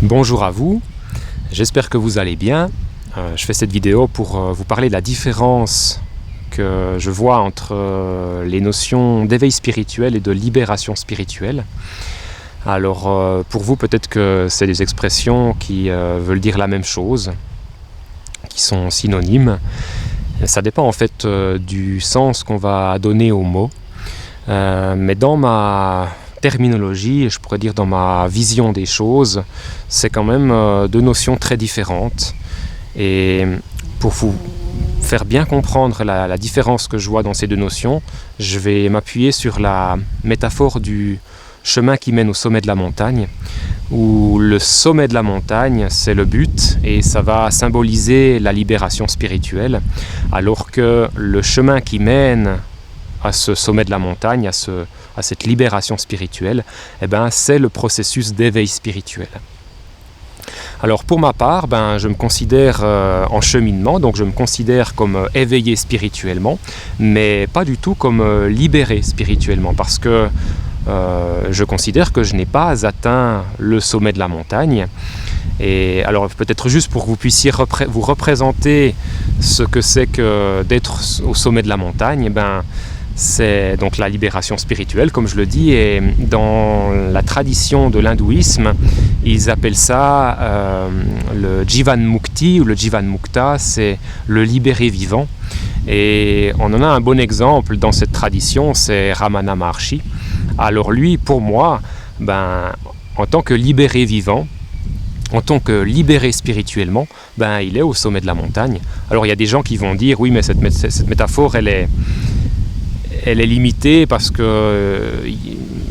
Bonjour à vous, j'espère que vous allez bien. Je fais cette vidéo pour vous parler de la différence que je vois entre les notions d'éveil spirituel et de libération spirituelle. Alors pour vous peut-être que c'est des expressions qui veulent dire la même chose, qui sont synonymes. Ça dépend en fait du sens qu'on va donner aux mots. Mais dans ma terminologie, je pourrais dire dans ma vision des choses, c'est quand même deux notions très différentes. Et pour vous faire bien comprendre la différence que je vois dans ces deux notions, je vais m'appuyer sur la métaphore du chemin qui mène au sommet de la montagne, où le sommet de la montagne, c'est le but et ça va symboliser la libération spirituelle, alors que le chemin qui mène à ce sommet de la montagne, à cette libération spirituelle, c'est le processus d'éveil spirituel. Alors pour ma part, je me considère en cheminement, donc je me considère comme éveillé spirituellement, mais pas du tout comme libéré spirituellement, parce que je considère que je n'ai pas atteint le sommet de la montagne. Et alors peut-être juste pour que vous puissiez vous représenter ce que c'est que d'être au sommet de la montagne, c'est donc la libération spirituelle, comme je le dis, et dans la tradition de l'hindouisme, ils appellent ça le Jivan Mukti ou le Jivan Mukta, c'est le libéré vivant. Et on en a un bon exemple dans cette tradition, c'est Ramana Maharshi. Alors lui, pour moi, en tant que libéré vivant, en tant que libéré spirituellement, il est au sommet de la montagne. Alors il y a des gens qui vont dire, oui, mais cette métaphore, elle est limitée parce que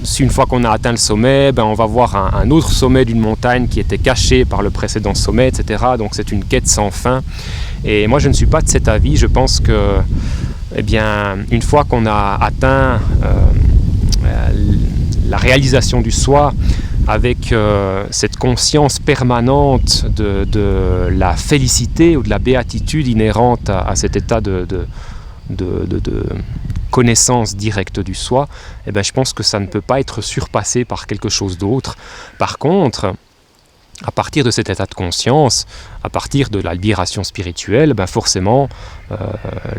si une fois qu'on a atteint le sommet, on va voir un autre sommet d'une montagne qui était caché par le précédent sommet, etc. Donc c'est une quête sans fin. Et moi je ne suis pas de cet avis. Je pense que, une fois qu'on a atteint la réalisation du soi, avec cette conscience permanente de la félicité ou de la béatitude inhérente à cet état de connaissance directe du soi, je pense que ça ne peut pas être surpassé par quelque chose d'autre. Par contre, à partir de cet état de conscience, à partir de la libération spirituelle, forcément,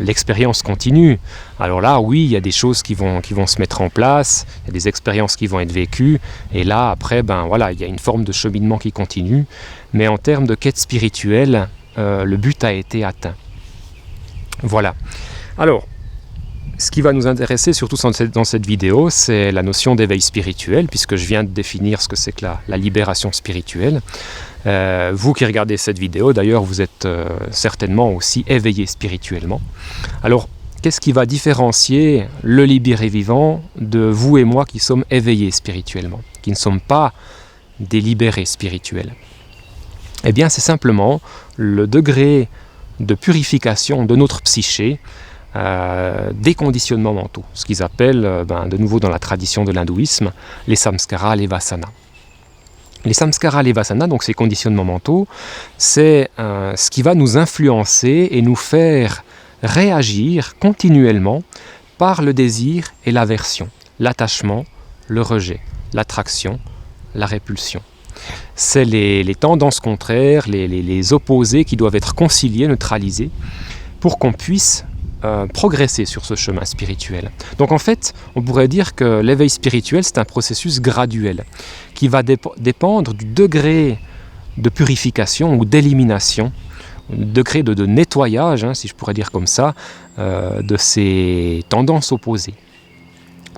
l'expérience continue. Alors là, oui, il y a des choses qui vont se mettre en place, il y a des expériences qui vont être vécues, et là, après, il y a une forme de cheminement qui continue. Mais en termes de quête spirituelle, le but a été atteint. Voilà. Alors, ce qui va nous intéresser surtout dans cette vidéo, c'est la notion d'éveil spirituel, puisque je viens de définir ce que c'est que la libération spirituelle. Vous qui regardez cette vidéo, d'ailleurs, vous êtes certainement aussi éveillé spirituellement. Alors, qu'est-ce qui va différencier le libéré vivant de vous et moi qui sommes éveillés spirituellement, qui ne sommes pas des libérés spirituels? Eh bien, c'est simplement le degré de purification de notre psyché, des conditionnements mentaux, ce qu'ils appellent, de nouveau dans la tradition de l'hindouisme, les samskaras, les vasanas. Les samskaras, les vasanas, donc ces conditionnements mentaux, c'est ce qui va nous influencer et nous faire réagir continuellement par le désir et l'aversion, l'attachement, le rejet, l'attraction, la répulsion. C'est les tendances contraires, les opposés qui doivent être conciliés, neutralisés, pour qu'on puisse progresser sur ce chemin spirituel. Donc en fait, on pourrait dire que l'éveil spirituel, c'est un processus graduel qui va dépendre du degré de purification ou d'élimination, degré de nettoyage, si je pourrais dire comme ça, de ces tendances opposées.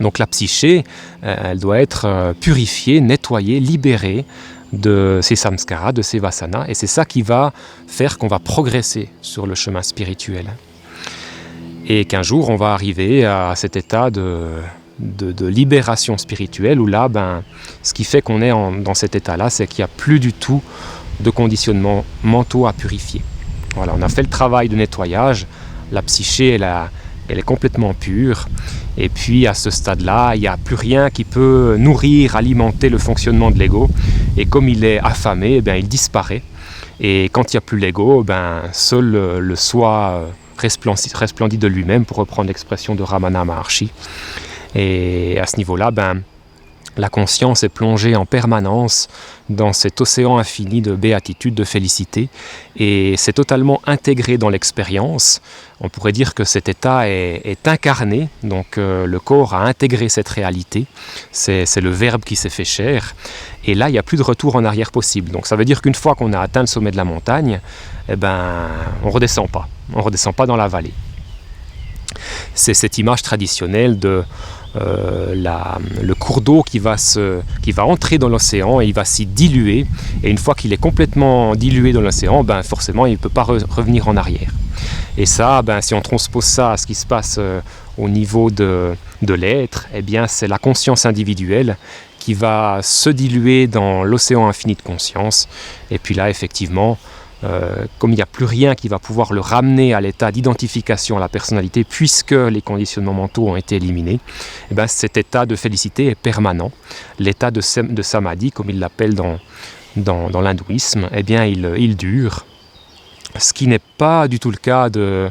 Donc la psyché, elle doit être purifiée, nettoyée, libérée de ces samskaras, de ces vasanas, et c'est ça qui va faire qu'on va progresser sur le chemin spirituel. Et qu'un jour, on va arriver à cet état de libération spirituelle, où là, ce qui fait qu'on est dans cet état-là, c'est qu'il n'y a plus du tout de conditionnements mentaux à purifier. Voilà, on a fait le travail de nettoyage, la psyché, elle est complètement pure, et puis à ce stade-là, il n'y a plus rien qui peut nourrir, alimenter le fonctionnement de l'ego, et comme il est affamé, il disparaît, et quand il n'y a plus l'ego, seul le soi resplendit de lui-même, pour reprendre l'expression de Ramana Maharshi. Et à ce niveau-là, La conscience est plongée en permanence dans cet océan infini de béatitude, de félicité, et c'est totalement intégré dans l'expérience. On pourrait dire que cet état est incarné, donc le corps a intégré cette réalité, c'est le Verbe qui s'est fait chair, et là il n'y a plus de retour en arrière possible. Donc ça veut dire qu'une fois qu'on a atteint le sommet de la montagne, on ne redescend pas dans la vallée. C'est cette image traditionnelle de le cours d'eau qui va entrer dans l'océan et il va s'y diluer, et une fois qu'il est complètement dilué dans l'océan, forcément il ne peut pas revenir en arrière. Et ça, si on transpose ça à ce qui se passe au niveau de l'être, c'est la conscience individuelle qui va se diluer dans l'océan infini de conscience, et puis là effectivement, comme il n'y a plus rien qui va pouvoir le ramener à l'état d'identification à la personnalité, puisque les conditionnements mentaux ont été éliminés, cet état de félicité est permanent. L'état de samadhi, comme il l'appelle dans l'hindouisme, il dure. Ce qui n'est pas du tout le cas de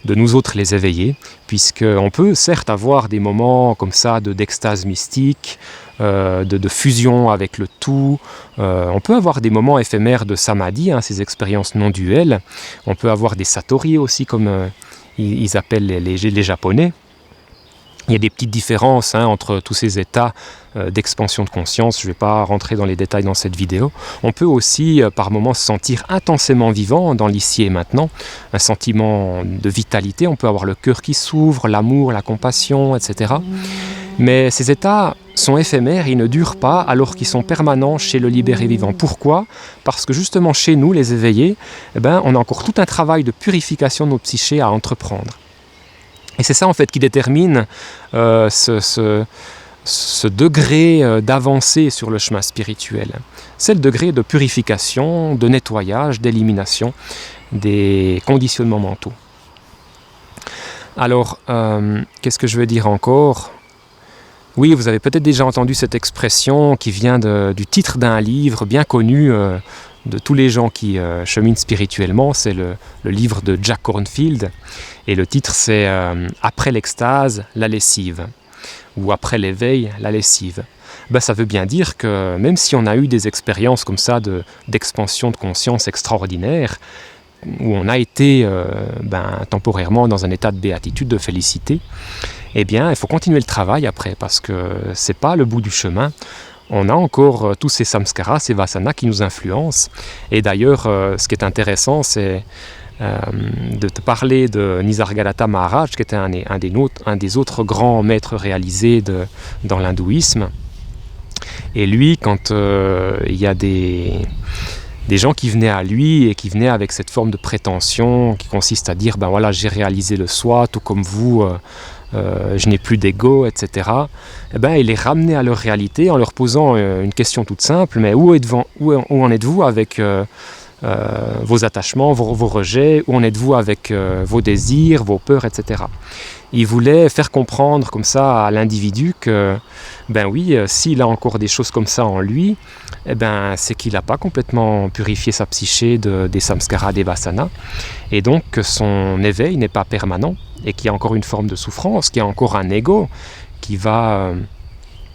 nous autres les éveillés, puisqu'on peut certes avoir des moments comme ça d'extase mystique, de fusion avec le tout. On peut avoir des moments éphémères de samadhi, ces expériences non duelles. On peut avoir des satori aussi, comme ils appellent les Japonais. Il y a des petites différences entre tous ces états d'expansion de conscience. Je ne vais pas rentrer dans les détails dans cette vidéo. On peut aussi par moments se sentir intensément vivant dans l'ici et maintenant, un sentiment de vitalité. On peut avoir le cœur qui s'ouvre, l'amour, la compassion, etc. Mais ces états sont éphémères, ils ne durent pas, alors qu'ils sont permanents chez le libéré vivant. Pourquoi ? Parce que justement chez nous, les éveillés, on a encore tout un travail de purification de notre psyché à entreprendre. Et c'est ça en fait qui détermine ce degré d'avancée sur le chemin spirituel. C'est le degré de purification, de nettoyage, d'élimination des conditionnements mentaux. Alors, qu'est-ce que je veux dire encore ? Oui, vous avez peut-être déjà entendu cette expression qui vient du titre d'un livre bien connu de tous les gens qui cheminent spirituellement. C'est le livre de Jack Kornfield. Et le titre, c'est « Après l'extase, la lessive » ou « Après l'éveil, la lessive ». Ça veut bien dire que même si on a eu des expériences comme ça d'expansion de conscience extraordinaire, où on a été temporairement dans un état de béatitude, de félicité, il faut continuer le travail après, parce que c'est pas le bout du chemin. On a encore tous ces samskaras, ces vasanas qui nous influencent. Et d'ailleurs, ce qui est intéressant, c'est de te parler de Nisargadatta Maharaj, qui était un des autres grands maîtres réalisés dans l'hindouisme. Et lui, quand il y a des gens qui venaient à lui et qui venaient avec cette forme de prétention qui consiste à dire voilà, j'ai réalisé le soi, tout comme vous, je n'ai plus d'ego, etc. Il les ramenait à leur réalité en leur posant une question toute simple, mais où en êtes-vous avec vos attachements, vos rejets, où en êtes-vous avec vos désirs, vos peurs, etc. Il voulait faire comprendre comme ça à l'individu que, s'il a encore des choses comme ça en lui, c'est qu'il n'a pas complètement purifié sa psyché des samskaras, des vasanas, et donc que son éveil n'est pas permanent, et qu'il y a encore une forme de souffrance, qu'il y a encore un ego qui va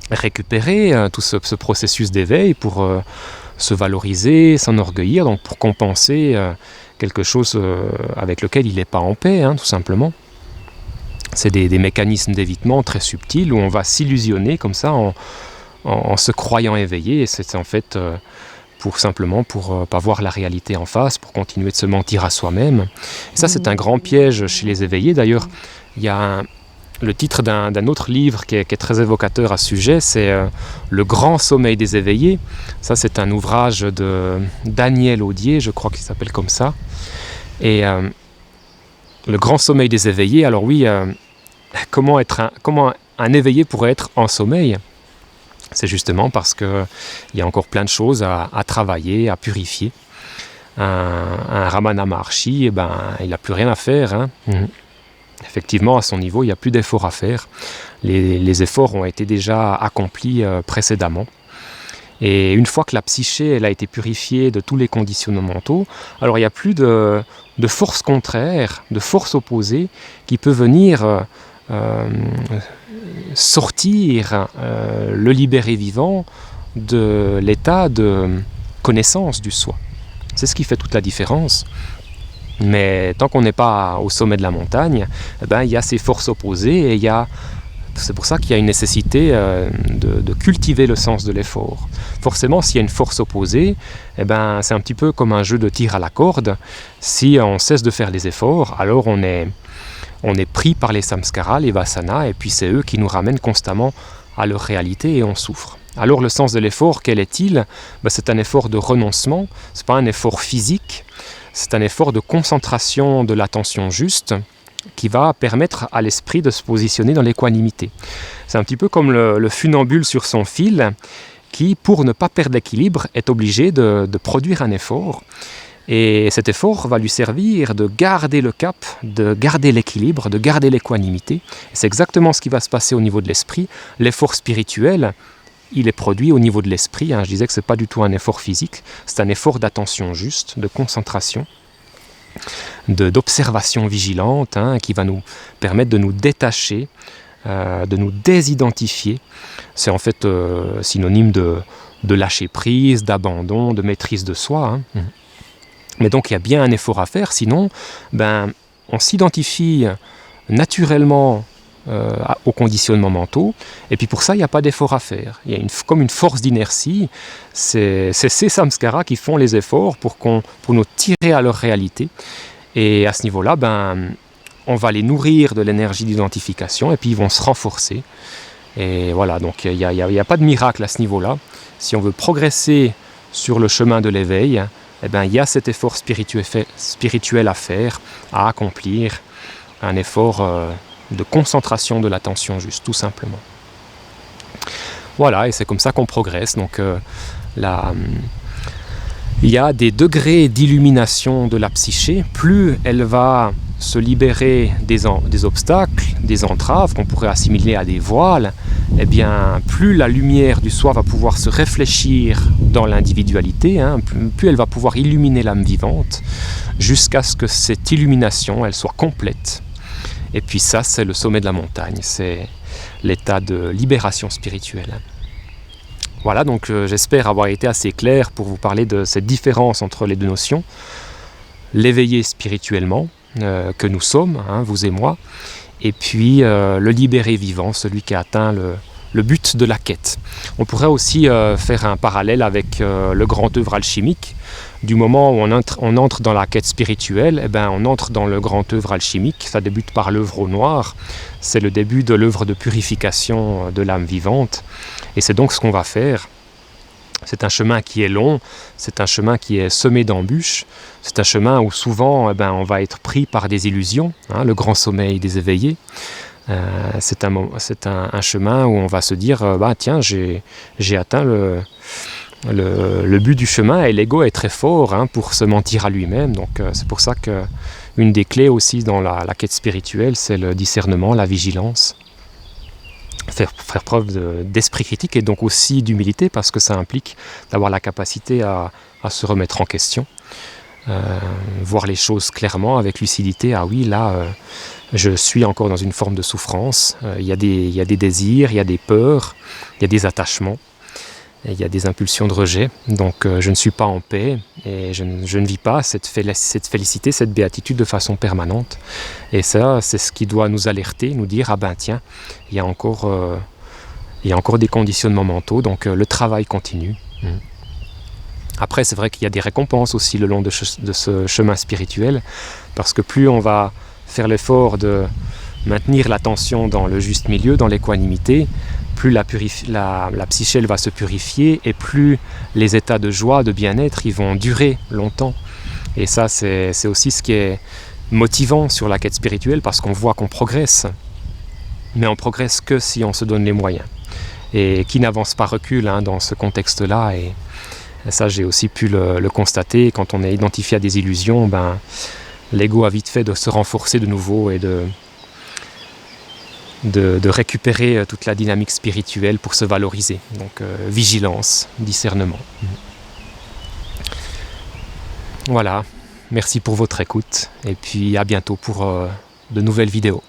récupérer tout ce processus d'éveil pour se valoriser, s'enorgueillir, donc pour compenser quelque chose avec lequel il n'est pas en paix, tout simplement. C'est des mécanismes d'évitement très subtils où on va s'illusionner comme ça en se croyant éveillé, et c'est en fait pour pas voir la réalité en face, pour continuer de se mentir à soi-même. Et ça, c'est un grand piège chez les éveillés. D'ailleurs, il y a le titre d'un autre livre qui est très évocateur à ce sujet, c'est Le grand sommeil des éveillés. Ça, c'est un ouvrage de Daniel Audier, je crois qu'il s'appelle comme ça. Et le grand sommeil des éveillés, alors oui, comment un éveillé pourrait être en sommeil ? C'est justement parce qu'il y a encore plein de choses à travailler, à purifier. Un Ramana Maharshi, il n'a plus rien à faire. Effectivement, à son niveau, il n'y a plus d'efforts à faire. Les efforts ont été déjà accomplis précédemment. Et une fois que la psyché elle a été purifiée de tous les conditionnements mentaux, alors il n'y a plus de force contraire, de force opposée qui peut venir sortir le libéré vivant de l'état de connaissance du soi. C'est ce qui fait toute la différence. Mais tant qu'on n'est pas au sommet de la montagne, il y a ces forces opposées et c'est pour ça qu'il y a une nécessité de cultiver le sens de l'effort. Forcément, s'il y a une force opposée, c'est un petit peu comme un jeu de tir à la corde. Si on cesse de faire les efforts, alors on est pris par les samskaras, les vasanas, et puis c'est eux qui nous ramènent constamment à leur réalité et on souffre. Alors le sens de l'effort, quel est-il ? C'est un effort de renoncement, ce n'est pas un effort physique, c'est un effort de concentration de l'attention juste qui va permettre à l'esprit de se positionner dans l'équanimité. C'est un petit peu comme le funambule sur son fil qui, pour ne pas perdre d'équilibre, est obligé de produire un effort. Et cet effort va lui servir de garder le cap, de garder l'équilibre, de garder l'équanimité. Et c'est exactement ce qui va se passer au niveau de l'esprit. L'effort spirituel, il est produit au niveau de l'esprit. Je disais que ce n'est pas du tout un effort physique, c'est un effort d'attention juste, de concentration, d'observation vigilante, qui va nous permettre de nous détacher, de nous désidentifier. C'est en fait synonyme de lâcher prise, d'abandon, de maîtrise de soi. Mais donc il y a bien un effort à faire, sinon on s'identifie naturellement aux conditionnements mentaux, et puis pour ça il n'y a pas d'effort à faire. Il y a comme une force d'inertie, c'est ces samskaras qui font les efforts pour nous tirer à leur réalité, et à ce niveau-là, on va les nourrir de l'énergie d'identification, et puis ils vont se renforcer. Et voilà, donc il n'y a pas de miracle à ce niveau-là. Si on veut progresser sur le chemin de l'éveil, il y a cet effort spirituel à faire, à accomplir, un effort de concentration de l'attention juste, tout simplement. Voilà, et c'est comme ça qu'on progresse. Donc il y a des degrés d'illumination de la psyché. Plus elle va se libérer des obstacles, des entraves qu'on pourrait assimiler à des voiles, plus la lumière du soi va pouvoir se réfléchir dans l'individualité, plus elle va pouvoir illuminer l'âme vivante, jusqu'à ce que cette illumination, elle soit complète. Et puis ça, c'est le sommet de la montagne, c'est l'état de libération spirituelle. Voilà, donc j'espère avoir été assez clair pour vous parler de cette différence entre les deux notions. L'éveillé spirituellement, que nous sommes, vous et moi, et puis le libéré vivant, celui qui a atteint le but de la quête. On pourrait aussi faire un parallèle avec le grand œuvre alchimique. Du moment où on entre dans la quête spirituelle, on entre dans le grand œuvre alchimique. Ça débute par l'œuvre au noir. C'est le début de l'œuvre de purification de l'âme vivante. Et c'est donc ce qu'on va faire. C'est un chemin qui est long, c'est un chemin qui est semé d'embûches, c'est un chemin où souvent on va être pris par des illusions, le grand sommeil des éveillés. C'est un chemin où on va se dire tiens, j'ai atteint le but du chemin, et l'ego est très fort pour se mentir à lui-même. Donc c'est pour ça qu'une des clés aussi dans la quête spirituelle, c'est le discernement, la vigilance. Faire preuve d'esprit critique et donc aussi d'humilité, parce que ça implique d'avoir la capacité à se remettre en question, voir les choses clairement avec lucidité. Ah oui, là je suis encore dans une forme de souffrance, il y a des désirs, il y a des peurs, il y a des attachements, il y a des impulsions de rejet, donc je ne suis pas en paix et je ne vis pas cette félicité, cette béatitude de façon permanente. Et ça, c'est ce qui doit nous alerter, nous dire tiens, il y a encore des conditionnements mentaux, donc le travail continue. Après, c'est vrai qu'il y a des récompenses aussi le long de ce chemin spirituel, parce que plus on va faire l'effort de maintenir l'attention dans le juste milieu, dans l'équanimité, plus la psyché elle va se purifier, et plus les états de joie, de bien-être, ils vont durer longtemps. Et ça, c'est aussi ce qui est motivant sur la quête spirituelle, parce qu'on voit qu'on progresse. Mais on progresse que si on se donne les moyens. Et qui n'avance pas recule dans ce contexte-là. Et ça, j'ai aussi pu le constater. Quand on est identifié à des illusions, l'ego a vite fait de se renforcer de nouveau et de récupérer toute la dynamique spirituelle pour se valoriser. Donc vigilance, discernement. Voilà, merci pour votre écoute et puis à bientôt pour de nouvelles vidéos.